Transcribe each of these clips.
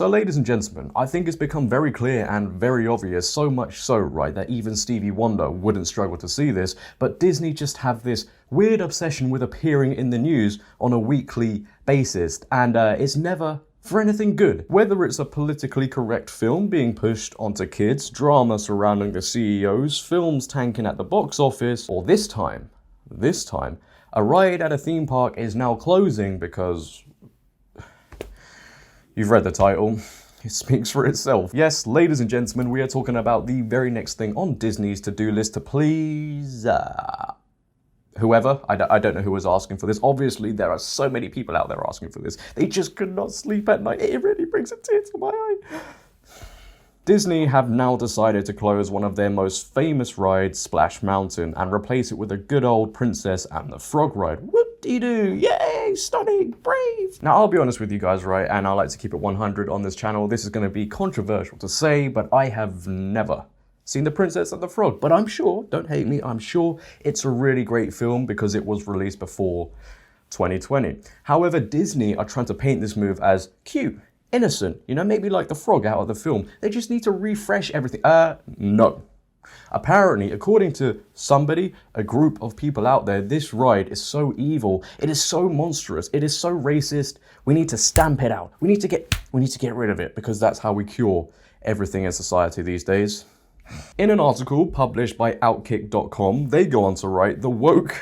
So ladies and gentlemen, I think it's become very clear and very obvious, so much so, right, that even Stevie Wonder wouldn't struggle to see this, but Disney just have this weird obsession with appearing in the news on a weekly basis, and it's never for anything good. Whether it's a politically correct film being pushed onto kids, drama surrounding the CEOs, films tanking at the box office, or this time, a ride at a theme park is now closing because... You've read the title. It speaks for itself. Yes, ladies and gentlemen, we are talking about the very next thing on Disney's to-do list to please... whoever, I don't know who was asking for this. Obviously, there are so many people out there asking for this. They just could not sleep at night. It really brings a tear to my eye. Disney have now decided to close one of their most famous rides, Splash Mountain, and replace it with a good old Princess and the Frog ride. Whoop-de-doo, yay, stunning, brave. Now, I'll be honest with you guys, right, and I like to keep it 100 on this channel. This is going to be controversial to say, but I have never seen The Princess and the Frog, but I'm sure, don't hate me, I'm sure it's a really great film because it was released before 2020. However, Disney are trying to paint this move as cute, innocent, you know, maybe like the frog out of the film. They just need to refresh everything. No. Apparently, according to somebody, a group of people out there, this ride is so evil, it is so monstrous, it is so racist, we need to stamp it out. We need to get rid of it because that's how we cure everything in society these days. In an article published by Outkick.com, they go on to write, the woke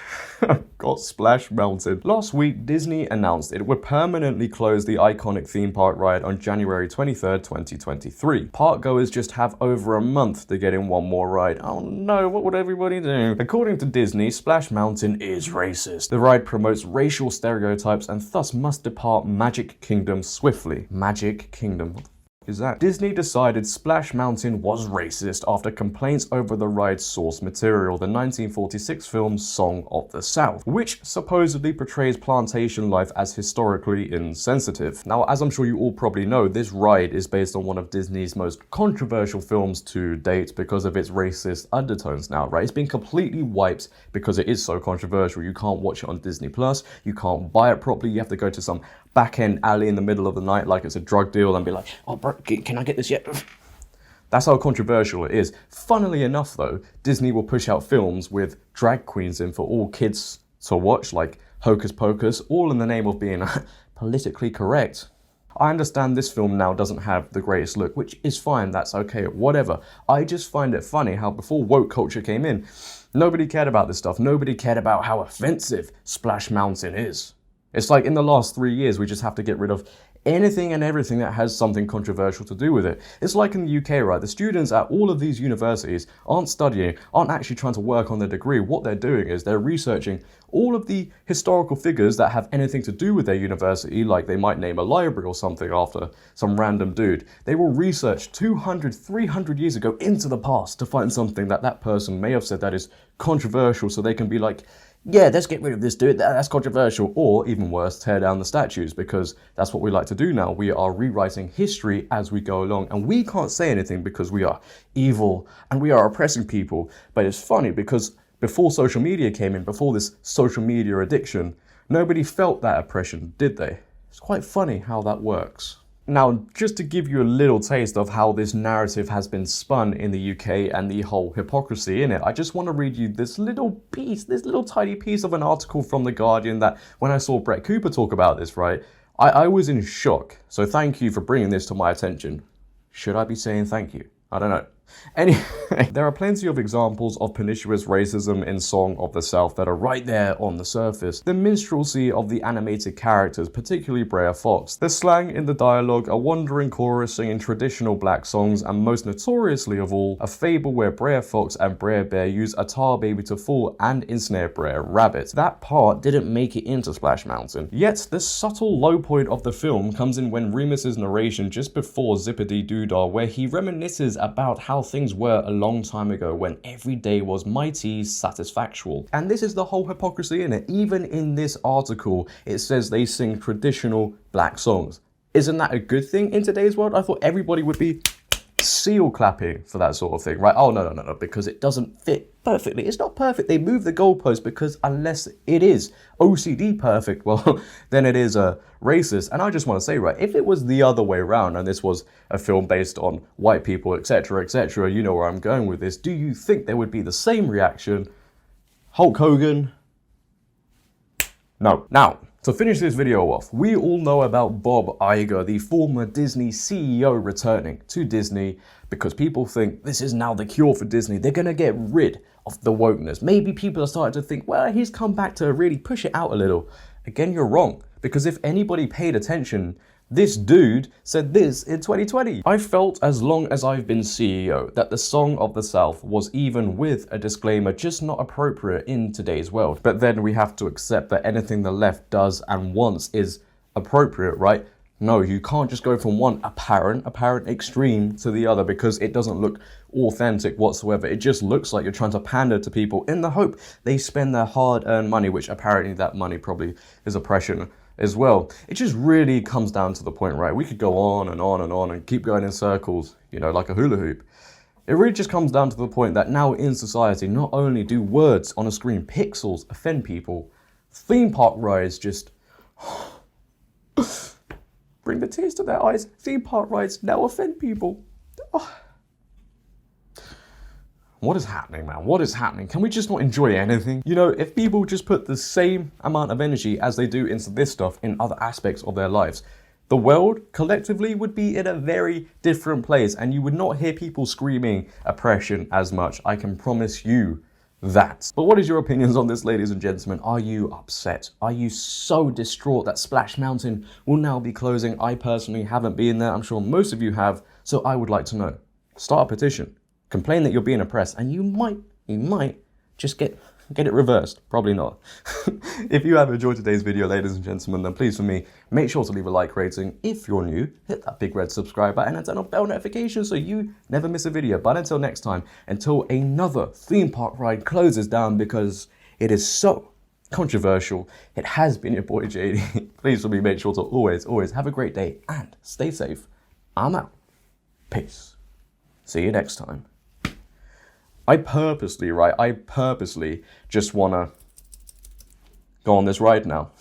got Splash Mountain. Last week, Disney announced it would permanently close the iconic theme park ride on January 23rd, 2023. Park goers just have over a month to get in one more ride. Oh no, what would everybody do? According to Disney, Splash Mountain is racist. The ride promotes racial stereotypes and thus must depart Magic Kingdom swiftly. Magic Kingdom. Is that? Disney decided Splash Mountain was racist after complaints over the ride's source material, the 1946 film Song of the South, which supposedly portrays plantation life as historically insensitive. Now, as I'm sure you all probably know, this ride is based on one of Disney's most controversial films to date because of its racist undertones now, right? It's been completely wiped because it is so controversial. You can't watch it on Disney Plus, you can't buy it properly, you have to go to some back-end alley in the middle of the night like it's a drug deal and be like, oh bro, can I get this yet? That's how controversial it is. Funnily enough though, Disney will push out films with drag queens in for all kids to watch, like Hocus Pocus, all in the name of being politically correct. I understand this film now doesn't have the greatest look, which is fine, that's okay, whatever. I just find it funny how before woke culture came in, nobody cared about this stuff. Nobody cared about how offensive Splash Mountain is. It's like in the last 3 years, we just have to get rid of anything and everything that has something controversial to do with it. It's like in the UK, right? The students at all of these universities aren't studying, aren't actually trying to work on their degree. What they're doing is they're researching all of the historical figures that have anything to do with their university, like they might name a library or something after some random dude. They will research 200, 300 years ago into the past to find something that that person may have said that is controversial, so they can be like, yeah, let's get rid of this dude, that's controversial. Or even worse, tear down the statues, because that's what we like to do now. We are rewriting history as we go along, and we can't say anything because we are evil and we are oppressing people. But it's funny because before social media came in, before this social media addiction, nobody felt that oppression, did they? It's quite funny how that works. Now, just to give you a little taste of how this narrative has been spun in the UK and the whole hypocrisy in it, I just want to read you this little piece, this little tiny piece of an article from The Guardian that when I saw Brett Cooper talk about this, right, I was in shock. So thank you for bringing this to my attention. Should I be saying thank you? I don't know. Anyway, there are plenty of examples of pernicious racism in Song of the South that are right there on the surface. The minstrelsy of the animated characters, particularly Brer Fox, the slang in the dialogue, a wandering chorus singing traditional black songs, and most notoriously of all, a fable where Brer Fox and Brer Bear use a tar baby to fool and ensnare Brer Rabbit. That part didn't make it into Splash Mountain. Yet, the subtle low point of the film comes in when Remus's narration just before Zippity Doodah, where he reminisces about how things were a long time ago when every day was mighty satisfactual. And this is the whole hypocrisy in it. Even in this article, it says they sing traditional black songs. Isn't that a good thing in today's world? I thought everybody would be seal clapping for that sort of thing, right? Oh, no, because it doesn't fit perfectly. It's not perfect. They move the goalpost because unless it is OCD perfect, well, then it is racist. And I just want to say, right, if it was the other way around and this was a film based on white people, etc., etc., you know where I'm going with this, do you think there would be the same reaction? Hulk Hogan? No. Now, to finish this video off, we all know about Bob Iger, the former Disney CEO, returning to Disney because people think this is now the cure for Disney. They're going to get rid of the wokeness. Maybe people are starting to think, well, he's come back to really push it out a little. Again, you're wrong, because if anybody paid attention, this dude said this in 2020. I felt as long as I've been CEO that the Song of the South was, even with a disclaimer, just not appropriate in today's world. But then we have to accept that anything the left does and wants is appropriate, right? No, you can't just go from one apparent extreme to the other because it doesn't look authentic whatsoever. It just looks like you're trying to pander to people in the hope they spend their hard-earned money, which apparently that money probably is oppression as well. It just really comes down to the point, right? We could go on and on and on and keep going in circles, you know, like a hula hoop. It really just comes down to the point that now in society, not only do words on a screen, pixels, offend people, theme park rides just bring the tears to their eyes. Theme park rides now offend people. Oh. What is happening, man? What is happening? Can we just not enjoy anything? You know, if people just put the same amount of energy as they do into this stuff in other aspects of their lives, the world collectively would be in a very different place and you would not hear people screaming oppression as much. I can promise you that. But what is your opinions on this, ladies and gentlemen? Are you upset? Are you so distraught that Splash Mountain will now be closing? I personally haven't been there. I'm sure most of you have. So I would like to know. Start a petition. Complain that you're being oppressed, and you might just get it reversed. Probably not. If you have enjoyed today's video, ladies and gentlemen, then please, for me, make sure to leave a like rating. If you're new, hit that big red subscribe button and turn on bell notifications so you never miss a video. But until next time, until another theme park ride closes down because it is so controversial, it has been your boy JD. Please, for me, make sure to always have a great day and stay safe. I'm out. Peace. See you next time. I purposely just want to go on this ride now.